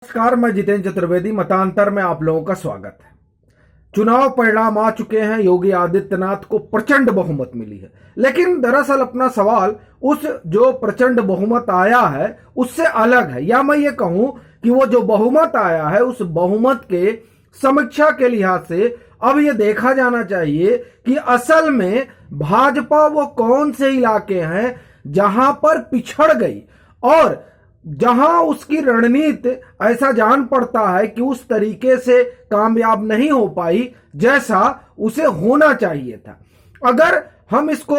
नमस्कार, मैं जितेंद्र चतुर्वेदी। मतांतर में आप लोगों का स्वागत है। चुनाव परिणाम आ चुके हैं। योगी आदित्यनाथ को प्रचंड बहुमत मिली है, लेकिन दरअसल अपना सवाल उस जो प्रचंड बहुमत आया है उससे अलग है, या मैं ये कहूं कि वो जो बहुमत आया है उस बहुमत के समीक्षा के लिहाज से अब ये देखा जाना चाहिए कि असल में भाजपा वो कौन से इलाके हैं जहां पर पिछड़ गई और जहां उसकी रणनीति ऐसा जान पड़ता है कि उस तरीके से कामयाब नहीं हो पाई जैसा उसे होना चाहिए था। अगर हम इसको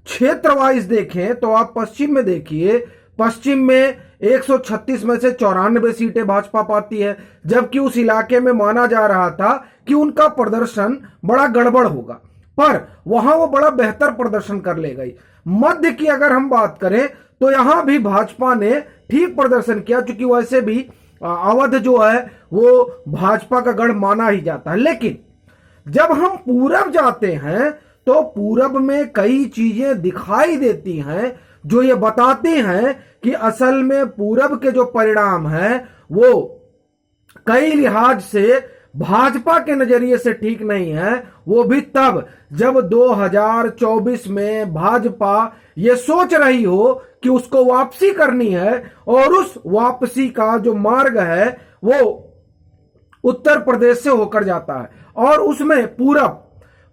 क्षेत्र वाइज देखें तो आप पश्चिम में देखिए, पश्चिम में 136 में से 94 सीटें भाजपा पाती है, जबकि उस इलाके में माना जा रहा था कि उनका प्रदर्शन बड़ा गड़बड़ होगा, पर वहां वो बड़ा बेहतर प्रदर्शन कर ले गई। मध्य की अगर हम बात करें तो यहां भी भाजपा ने ठीक प्रदर्शन किया, क्योंकि वैसे भी अवध जो है वो भाजपा का गढ़ माना ही जाता है। लेकिन जब हम पूरब जाते हैं तो पूरब में कई चीजें दिखाई देती हैं जो ये बताती हैं कि असल में पूरब के जो परिणाम हैं वो कई लिहाज से भाजपा के नजरिए से ठीक नहीं है। वो भी तब जब 2024 में भाजपा ये सोच रही हो कि उसको वापसी करनी है, और उस वापसी का जो मार्ग है वो उत्तर प्रदेश से होकर जाता है, और उसमें पूरब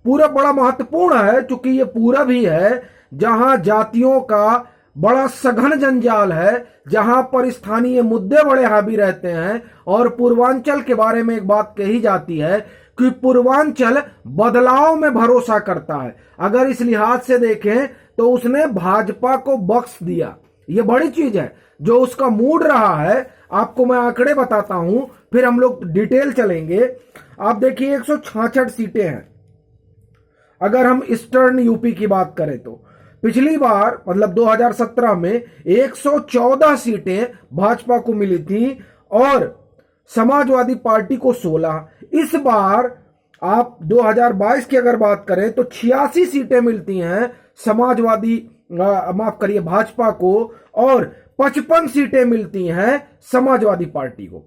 बड़ा महत्वपूर्ण है, क्योंकि ये पूरब ही है जहां जातियों का बड़ा सघन जंजाल है, जहां पर स्थानीय मुद्दे बड़े हावी रहते हैं। और पूर्वांचल के बारे में एक बात कही जाती है कि पूर्वांचल बदलाव में भरोसा करता है। अगर इस लिहाज से देखें तो उसने भाजपा को बख्श दिया, ये बड़ी चीज है। जो उसका मूड रहा है, आपको मैं आंकड़े बताता हूं, फिर हम लोग डिटेल चलेंगे। आप देखिए 166 सीटें हैं। अगर हम ईस्टर्न यूपी की बात करें तो पिछली बार मतलब 2017 में 114 सीटें भाजपा को मिली थी और समाजवादी पार्टी को 16। इस बार आप 2022 की अगर बात करें तो 86 सीटें मिलती हैं समाजवादी माफ करिए भाजपा को, और 55 सीटें मिलती हैं समाजवादी पार्टी को।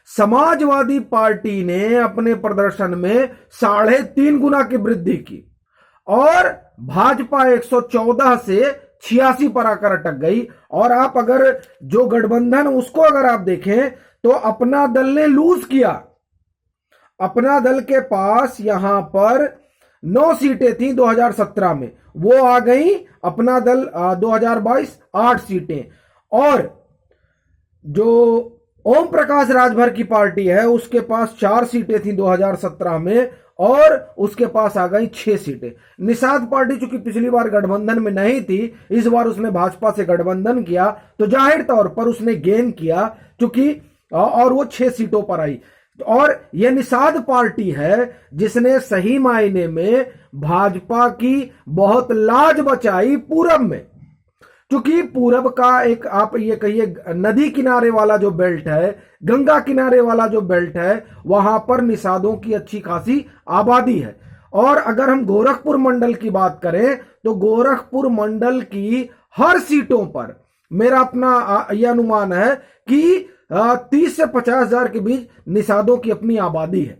समाजवादी पार्टी ने अपने प्रदर्शन में 3.5 गुना की वृद्धि की, और भाजपा 114 से 86 पर आकर अटक गई। और आप अगर जो गठबंधन उसको अगर आप देखें तो अपना दल ने लूज किया। अपना दल के पास यहां पर 9 सीटें थी 2017 में, वो आ गई अपना दल 2022 8 सीटें। और जो ओम प्रकाश राजभर की पार्टी है उसके पास 4 सीटें थी 2017 में, और उसके पास आ गई 6 सीटें। निषाद पार्टी चूंकि पिछली बार गठबंधन में नहीं थी, इस बार उसने भाजपा से गठबंधन किया तो जाहिर तौर पर उसने गेन किया, क्योंकि और वो 6 सीटों पर आई। और यह निषाद पार्टी है जिसने सही मायने में भाजपा की बहुत लाज बचाई पूरब में, क्योंकि पूरब का एक आप ये कहिए नदी किनारे वाला जो बेल्ट है, गंगा किनारे वाला जो बेल्ट है, वहां पर निषादों की अच्छी खासी आबादी है। और अगर हम गोरखपुर मंडल की बात करें तो गोरखपुर मंडल की हर सीटों पर मेरा अपना यह अनुमान है कि 30 से 50 हजार के बीच निषादों की अपनी आबादी है।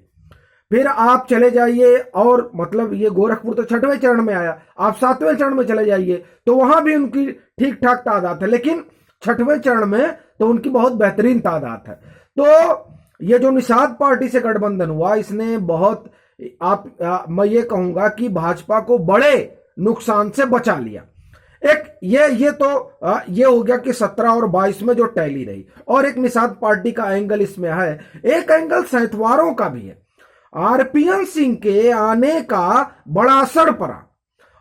फिर आप चले जाइए, और मतलब ये गोरखपुर तो 6वें चरण में आया, आप 7वें चरण में चले जाइए तो वहां भी उनकी ठीक ठाक तादाद है, लेकिन 6वें चरण में तो उनकी बहुत बेहतरीन तादाद है। तो ये जो निषाद पार्टी से गठबंधन हुआ, इसने बहुत मैं ये कहूंगा कि भाजपा को बड़े नुकसान से बचा लिया। एक ये तो ये हो गया कि 17 और 22 में जो टैली रही, और एक निषाद पार्टी का एंगल इसमें है, एक एंगल सहतवारों का भी है। आरपीएन सिंह के आने का बड़ा असर पड़ा,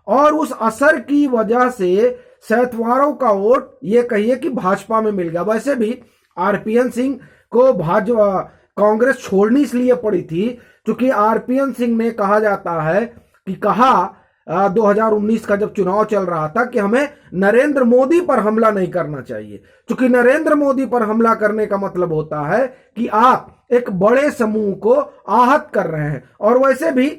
और उस असर की वजह से सहतवारों का वोट ये कहिए कि भाजपा में मिल गया। वैसे भी आरपीएन सिंह को भाजपा कांग्रेस छोड़नी इसलिए पड़ी थी क्योंकि आरपीएन सिंह ने कहा जाता है कि 2019 का जब चुनाव चल रहा था कि हमें नरेंद्र मोदी पर हमला नहीं करना चाहिए, क्योंकि नरेंद्र मोदी पर हमला करने का मतलब होता है कि आप एक बड़े समूह को आहत कर रहे हैं। और वैसे भी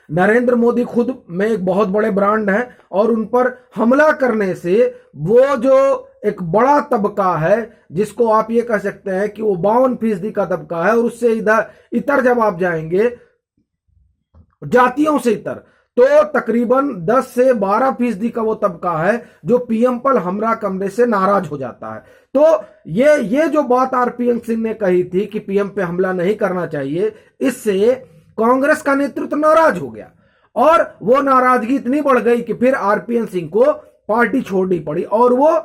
नरेंद्र मोदी खुद में एक बहुत बड़े ब्रांड हैं, और उन पर हमला करने से वो जो एक बड़ा तबका है, जिसको आप ये कह सकते हैं कि वो 52% का तबका है, और उससे इतर जब आप जाएंगे जातियों से इतर, तो तकरीबन 10 से 12% का वो तबका है जो पीएम पर हमरा करने से नाराज हो जाता है। तो ये जो बात आरपीएन सिंह ने कही थी कि पीएम पे हमला नहीं करना चाहिए, इससे कांग्रेस का नेतृत्व नाराज हो गया, और वो नाराजगी इतनी बढ़ गई कि फिर आरपीएन सिंह को पार्टी छोड़नी पड़ी और वो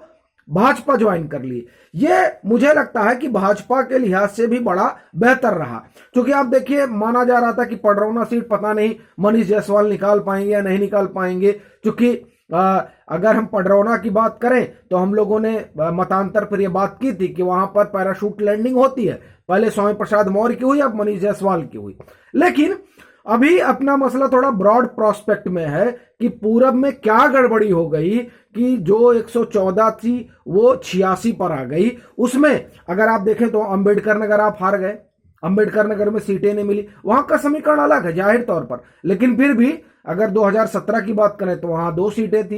भाजपा ज्वाइन कर ली। ये मुझे लगता है कि भाजपा के लिहाज से भी बड़ा बेहतर रहा, क्योंकि आप देखिए माना जा रहा था कि पडरौना सीट पता नहीं मनीष जायसवाल निकाल पाएंगे या नहीं निकाल पाएंगे, क्योंकि अगर हम पडरौना की बात करें तो हम लोगों ने मतांतर पर यह बात की थी कि वहां पर पैराशूट लैंडिंग होती है, पहले स्वामी प्रसाद मौर्य की हुई, अब मनीष जायसवाल की हुई। लेकिन अभी अपना मसला थोड़ा ब्रॉड प्रोस्पेक्ट में है कि पूरब में क्या गड़बड़ी हो गई कि जो 114 थी वो 86 पर आ गई। उसमें अगर आप देखें तो अंबेडकर नगर आप हार गए, अंबेडकर नगर में सीटें नहीं मिली, वहां का समीकरण अलग है जाहिर तौर पर, लेकिन फिर भी अगर 2017 की बात करें तो वहां 2 सीटें थी।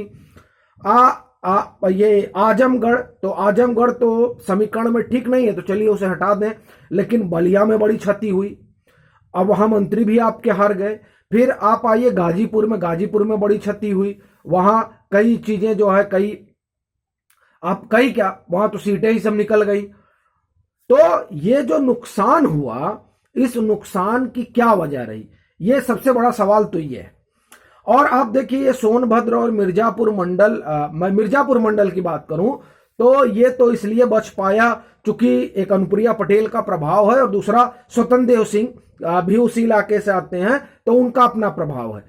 ये आजमगढ़ तो समीकरण में ठीक नहीं है, तो चलिए उसे हटा दें, लेकिन बलिया में बड़ी क्षति हुई, अब वहां मंत्री भी आपके हार गए। फिर आप आइए गाजीपुर में बड़ी क्षति हुई, वहां कई चीजें जो है कई क्या वहां तो सीटें ही सब निकल गई। तो ये जो नुकसान हुआ, इस नुकसान की क्या वजह रही, ये सबसे बड़ा सवाल तो ये है। और आप देखिए ये सोनभद्र और मिर्जापुर मंडल, मैं मिर्जापुर मंडल की बात करूं तो ये तो इसलिए बच पाया क्योंकि एक अनुप्रिया पटेल का प्रभाव है और दूसरा स्वतंत्र देव सिंह भी उसी इलाके से आते हैं, तो उनका अपना प्रभाव है।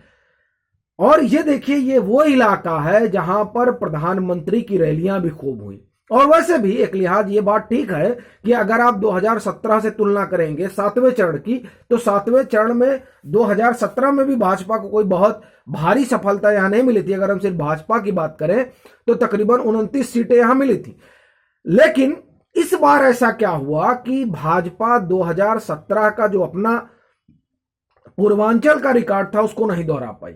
और ये देखिए ये वो इलाका है जहां पर प्रधानमंत्री की रैलियां भी खूब हुई। और वैसे भी एक लिहाज ये बात ठीक है कि अगर आप 2017 से तुलना करेंगे 7वें चरण की, तो 7वें चरण में 2017 में भी भाजपा को कोई बहुत भारी सफलता यहां नहीं मिली थी। अगर हम सिर्फ भाजपा की बात करें तो तकरीबन 29 सीटें यहां मिली थी। लेकिन इस बार ऐसा क्या हुआ कि भाजपा 2017 का जो अपना पूर्वांचल का रिकॉर्ड था उसको नहीं दोहरा पाई।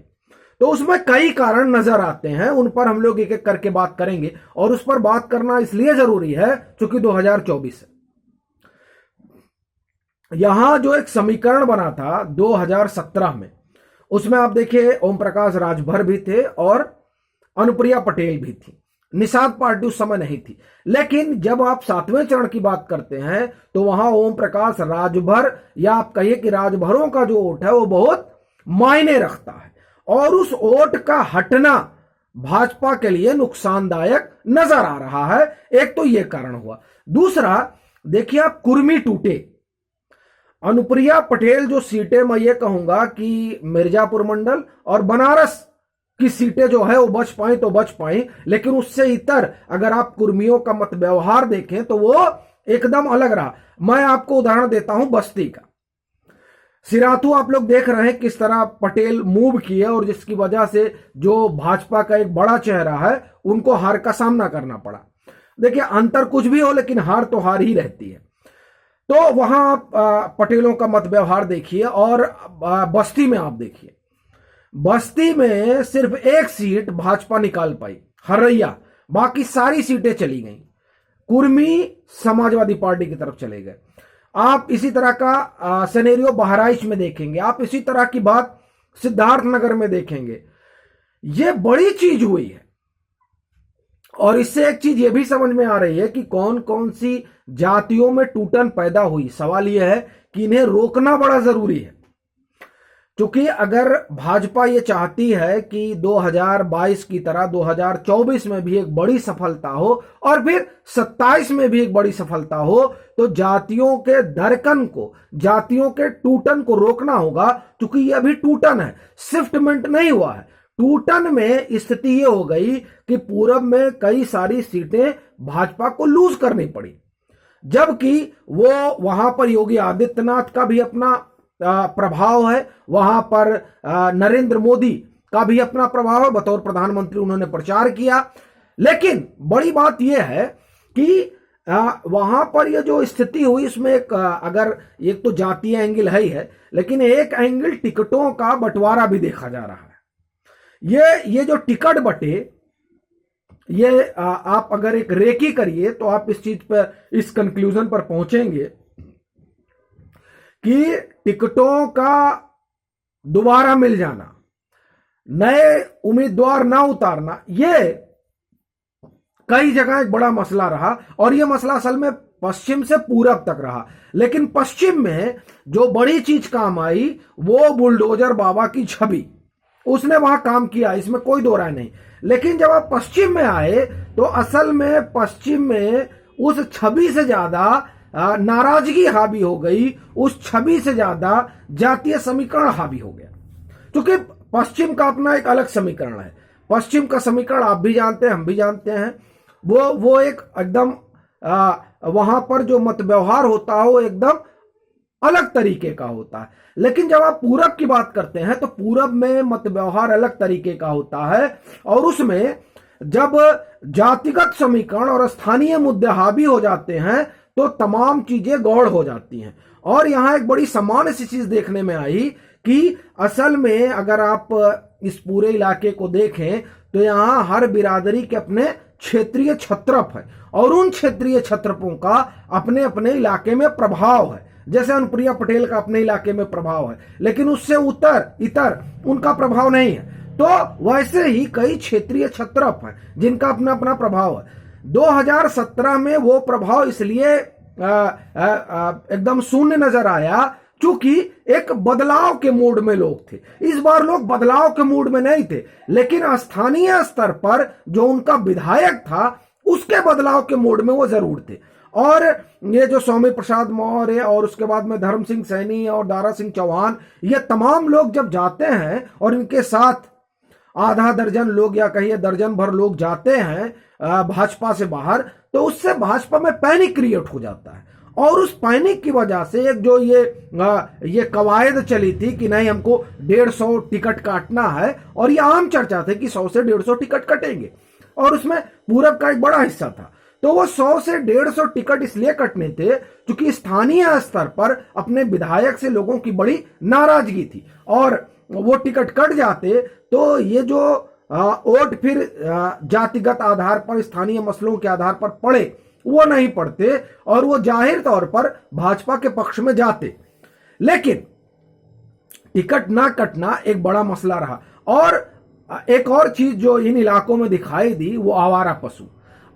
तो उसमें कई कारण नजर आते हैं, उन पर हम लोग एक एक करके बात करेंगे, और उस पर बात करना इसलिए जरूरी है क्योंकि 2024 है। यहां जो एक समीकरण बना था 2017 में, उसमें आप देखिए ओम प्रकाश राजभर भी थे और अनुप्रिया पटेल भी थी, निषाद पार्टी उस समय नहीं थी। लेकिन जब आप 7वें चरण की बात करते हैं तो वहां ओम प्रकाश राजभर, या आप कहिए कि राजभरों का जो वोट है वो बहुत मायने रखता है, और उस वोट का हटना भाजपा के लिए नुकसानदायक नजर आ रहा है। एक तो यह कारण हुआ। दूसरा देखिए आप कुर्मी टूटे, अनुप्रिया पटेल जो सीटें, मैं ये कहूंगा कि मिर्जापुर मंडल और बनारस की सीटें जो है वो बच पाई तो बच पाई, लेकिन उससे इतर अगर आप कुर्मियों का मत व्यवहार देखें तो वो एकदम अलग रहा। मैं आपको उदाहरण देता हूं बस्ती का। सिराथू आप लोग देख रहे हैं किस तरह पटेल मूव किए, और जिसकी वजह से जो भाजपा का एक बड़ा चेहरा है उनको हार का सामना करना पड़ा। देखिए अंतर कुछ भी हो लेकिन हार तो हार ही रहती है। तो वहां आप पटेलों का मत व्यवहार देखिए, और बस्ती में आप देखिए, बस्ती में सिर्फ एक सीट भाजपा निकाल पाई, हरैया, बाकी सारी सीटें चली गई, कुर्मी समाजवादी पार्टी की तरफ चले गए। आप इसी तरह का सिनेरियो बहराइच में देखेंगे, आप इसी तरह की बात सिद्धार्थनगर में देखेंगे। यह बड़ी चीज हुई है, और इससे एक चीज यह भी समझ में आ रही है कि कौन कौन सी जातियों में टूटन पैदा हुई। सवाल यह है कि इन्हें रोकना बड़ा जरूरी है, क्योंकि अगर भाजपा ये चाहती है कि 2022 की तरह 2024 में भी एक बड़ी सफलता हो और फिर 27 में भी एक बड़ी सफलता हो, तो जातियों के दरकन को, जातियों के टूटन को रोकना होगा। क्योंकि ये अभी टूटन है, शिफ्टमेंट नहीं हुआ है। टूटन में स्थिति ये हो गई कि पूरब में कई सारी सीटें भाजपा को लूज करनी पड़ी, जबकि वो वहां पर योगी आदित्यनाथ का भी अपना प्रभाव है, वहां पर नरेंद्र मोदी का भी अपना प्रभाव है, बतौर प्रधानमंत्री उन्होंने प्रचार किया। लेकिन बड़ी बात यह है कि वहां पर यह जो स्थिति हुई इसमें अगर एक तो जातीय एंगल है ही है, लेकिन एक एंगल टिकटों का बंटवारा भी देखा जा रहा है। ये जो टिकट बटे, ये आप अगर एक रेकी करिए तो आप इस चीज पर, इस कंक्लूजन पर पहुंचेंगे कि टिकटों का दोबारा मिल जाना, नए उम्मीदवार ना उतारना, ये कई जगह एक बड़ा मसला रहा। और ये मसला असल में पश्चिम से पूरब तक रहा। लेकिन पश्चिम में जो बड़ी चीज काम आई वो बुलडोजर बाबा की छवि, उसने वहां काम किया, इसमें कोई दो राय नहीं। लेकिन जब आप पश्चिम में आए तो असल में पश्चिम में उस छवि से ज्यादा नाराजगी हावी हो गई, उस छवि से ज्यादा जातीय समीकरण हावी हो गया। क्योंकि पश्चिम का अपना एक अलग समीकरण है। पश्चिम का समीकरण आप भी जानते हैं, हम भी जानते हैं। वो एक एकदम वहां पर जो मत व्यवहार होता है वो एकदम अलग तरीके का होता है। लेकिन जब आप पूरब की बात करते हैं तो पूरब में मत व्यवहार अलग तरीके का होता है, और उसमें जब जातिगत समीकरण और स्थानीय मुद्दे हावी हो जाते हैं तो तमाम चीजें गौड़ हो जाती हैं। और यहां एक बड़ी सामान्य सी चीज देखने में आई कि असल में अगर आप इस पूरे इलाके को देखें तो यहां हर बिरादरी के अपने क्षेत्रीय छत्रप है, और उन क्षेत्रीय छत्रपों का अपने अपने इलाके में प्रभाव है। जैसे अनुप्रिया पटेल का अपने इलाके में प्रभाव है, लेकिन उससे इतर उनका प्रभाव नहीं है। तो वैसे ही कई क्षेत्रीय छत्रप हैं जिनका अपना अपना प्रभाव है। 2017 में वो प्रभाव इसलिए एकदम शून्य नजर आया क्योंकि एक बदलाव के मूड में लोग थे। इस बार लोग बदलाव के मूड में नहीं थे, लेकिन स्थानीय स्तर पर जो उनका विधायक था उसके बदलाव के मूड में वो जरूर थे। और ये जो स्वामी प्रसाद मौर्य और उसके बाद में धर्म सिंह सैनी और दारा सिंह चौहान, ये तमाम लोग जब जाते हैं और इनके साथ आधा दर्जन लोग या कहिए दर्जन भर लोग जाते हैं भाजपा से बाहर, तो उससे भाजपा में पैनिक क्रिएट हो जाता है। और उस पैनिक की वजह से एक जो ये कवायद चली थी कि नहीं हमको 150 टिकट काटना है, और ये आम चर्चा थी कि 100 से 150 टिकट कटेंगे, और उसमें पूरब का एक बड़ा हिस्सा था। तो वो 100 से 150 टिकट इसलिए कटने थे क्योंकि स्थानीय स्तर पर अपने विधायक से लोगों की बड़ी नाराजगी थी, और वो टिकट कट जाते तो ये जो वोट फिर जातिगत आधार पर, स्थानीय मसलों के आधार पर पड़े, वो नहीं पड़ते और वो जाहिर तौर पर भाजपा के पक्ष में जाते। लेकिन टिकट ना कटना एक बड़ा मसला रहा। और एक और चीज जो इन इलाकों में दिखाई दी वो आवारा पशु।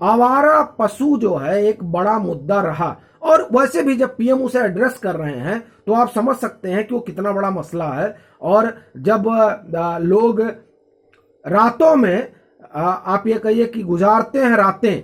आवारा पशु जो है एक बड़ा मुद्दा रहा, और वैसे भी जब पीएम उसे एड्रेस कर रहे हैं तो आप समझ सकते हैं कि वो कितना बड़ा मसला है। और जब लोग रातों में आप ये कहिए कि गुजारते हैं रातें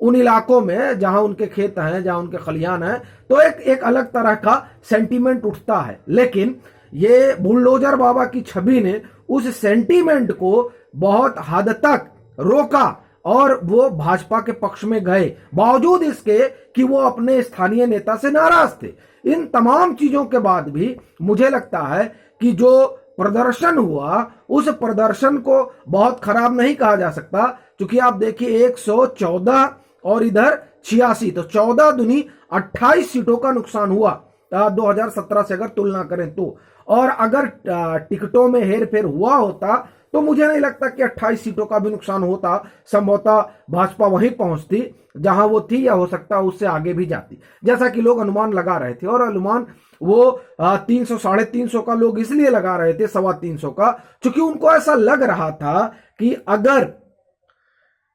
उन इलाकों में जहां उनके खेत हैं, जहां उनके खलियान हैं, तो एक अलग तरह का सेंटीमेंट उठता है। लेकिन ये बुलडोजर बाबा की छवि ने उस सेंटीमेंट को बहुत हद तक रोका, और वो भाजपा के पक्ष में गए, बावजूद इसके कि वो अपने स्थानीय नेता से नाराज थे। इन तमाम चीजों के बाद भी मुझे लगता है कि जो प्रदर्शन हुआ उस प्रदर्शन को बहुत खराब नहीं कहा जा सकता, क्योंकि आप देखिए 114 और इधर 86, तो 14 दूनी 28 सीटों का नुकसान हुआ 2017 से अगर तुलना करें तो। और अगर टिकटों में हेरफेर हुआ होता तो मुझे नहीं लगता कि 28 सीटों का भी नुकसान होता। संभवतः भाजपा वहीं पहुंचती जहां वो थी, या हो सकता उससे आगे भी जाती, जैसा कि लोग अनुमान लगा रहे थे। और अनुमान वो 300 350 का लोग इसलिए लगा रहे थे, 325 का, क्योंकि उनको ऐसा लग रहा था कि अगर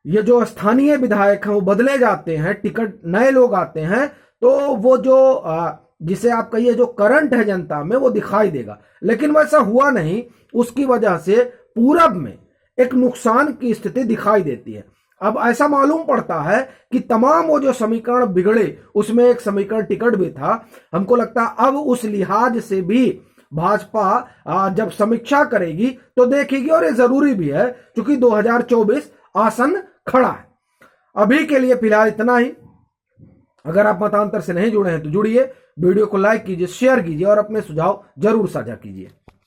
ये जो स्थानीय विधायक हैं वो बदले जाते हैं, टिकट नए लोग आते हैं, तो वो जो जिसे आप कहिए जो करंट है जनता में वो दिखाई देगा। लेकिन वैसा हुआ नहीं, उसकी वजह से पूरब में एक नुकसान की स्थिति दिखाई देती है। अब ऐसा मालूम पड़ता है कि तमाम वो जो समीकरण बिगड़े उसमें एक समीकरण टिकट भी था। हमको लगता है अब उस लिहाज से भी भाजपा जब समीक्षा करेगी तो देखेगी, और ये जरूरी भी है क्योंकि 2024 आसन खड़ा है। अभी के लिए फिलहाल इतना ही। अगर आप मतांतर से नहीं जुड़े हैं तो जुड़िए, वीडियो को लाइक कीजिए, शेयर कीजिए और अपने सुझाव जरूर साझा कीजिए।